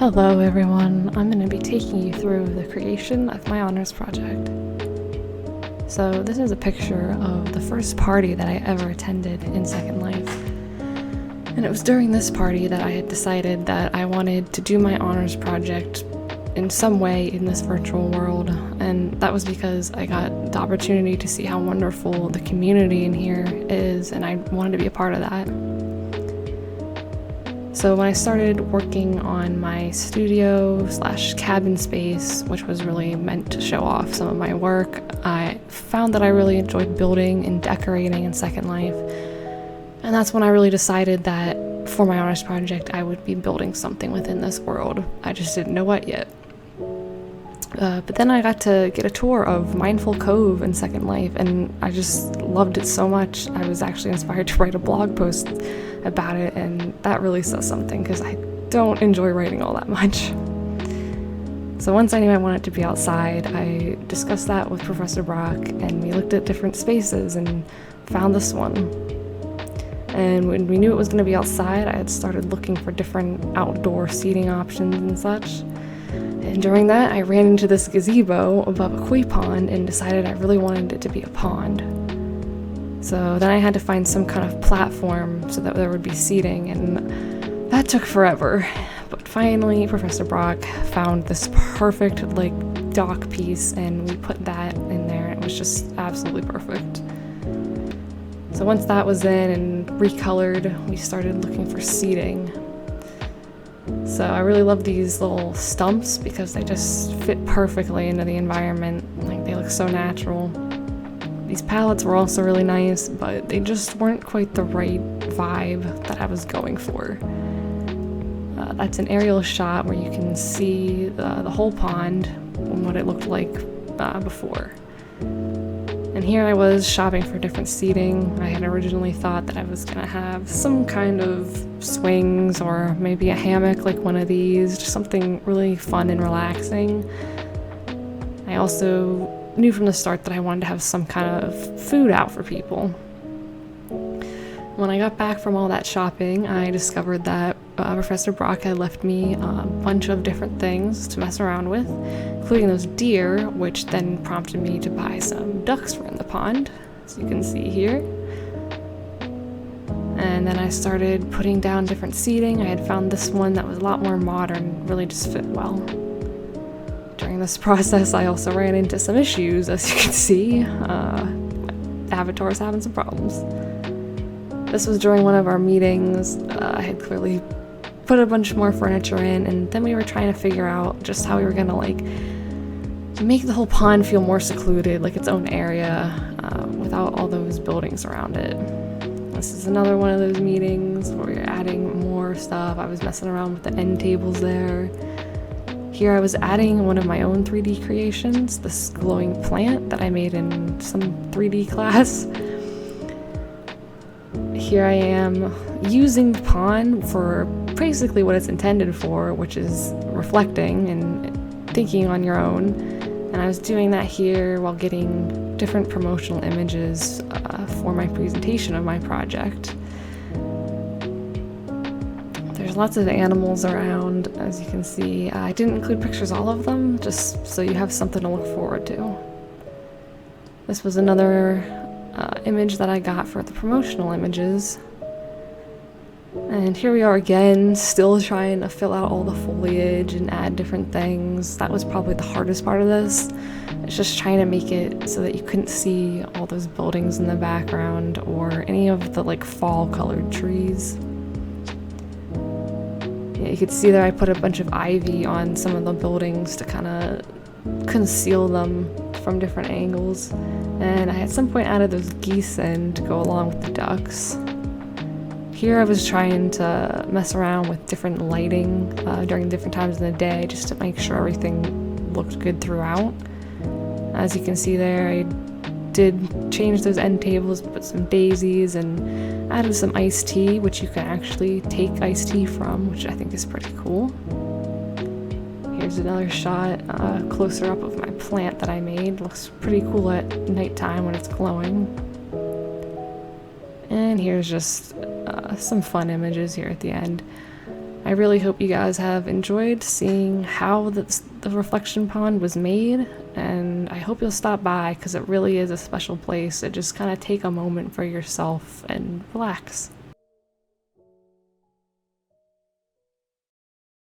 Hello everyone, I'm going to be taking you through the creation of my honors project. So this is a picture of the first party that I ever attended in Second Life. And it was during this party that I had decided that I wanted to do my honors project in some way in this virtual world, and that was because I got the opportunity to see how wonderful the community in here is, and I wanted to be a part of that. So when I started working on my studio/cabin space, which was really meant to show off some of my work, I found that I really enjoyed building and decorating in Second Life. And that's when I really decided that for my honors project, I would be building something within this world. I just didn't know what yet. But then I got to get a tour of Mindful Cove in Second Life, and I just loved it so much. I was actually inspired to write a blog post about it, and that really says something because I don't enjoy writing all that much. So once I knew I wanted to be outside, I discussed that with Professor Brock, and we looked at different spaces and found this one. And when we knew it was going to be outside, I had started looking for different outdoor seating options and such. And during that, I ran into this gazebo above a koi pond and decided I really wanted it to be a pond. So then I had to find some kind of platform so that there would be seating, and that took forever. But finally, Professor Brock found this perfect, dock piece, and we put that in there, and it was just absolutely perfect. So once that was in and recolored, we started looking for seating. So I really love these little stumps because they just fit perfectly into the environment. They look so natural. These pallets were also really nice, but they just weren't quite the right vibe that I was going for. That's an aerial shot where you can see the whole pond and what it looked like before. And here I was shopping for different seating. I had originally thought that I was going to have some kind of swings or maybe a hammock like one of these, just something really fun and relaxing. I also knew from the start that I wanted to have some kind of food out for people. When I got back from all that shopping, I discovered that Professor Brock had left me a bunch of different things to mess around with, including those deer, which then prompted me to buy some ducks from the pond, as you can see here. And then I started putting down different seating. I had found this one that was a lot more modern, really just fit well. During this process, I also ran into some issues, as you can see. Avatar's having some problems. This was during one of our meetings. I had clearly put a bunch more furniture in, and then we were trying to figure out just how we were gonna make the whole pond feel more secluded, like its own area, without all those buildings around it. This is another one of those meetings where we were adding more stuff. I was messing around with the end tables there. Here I was adding one of my own 3D creations, this glowing plant that I made in some 3D class. Here I am using the pond for basically what it's intended for, which is reflecting and thinking on your own. And I was doing that here while getting different promotional images for my presentation of my project. There's lots of animals around, as you can see. I didn't include pictures of all of them, just so you have something to look forward to. This was another image that I got for the promotional images. And here we are again, still trying to fill out all the foliage and add different things. That was probably the hardest part of this. It's just trying to make it so that you couldn't see all those buildings in the background or any of the fall colored trees. Yeah, you could see that I put a bunch of ivy on some of the buildings to kind of conceal them from different angles. And I at some point added those geese in to go along with the ducks. Here I was trying to mess around with different lighting during different times in the day just to make sure everything looked good throughout. As you can see there, I did change those end tables, put some daisies, and added some iced tea, which you can actually take iced tea from, which I think is pretty cool. Here's another shot closer up of my plant that I made. Looks pretty cool at nighttime when it's glowing. And here's just some fun images here at the end. I really hope you guys have enjoyed seeing how the reflection pond was made, and I hope you'll stop by because it really is a special place. And just kind of take a moment for yourself and relax.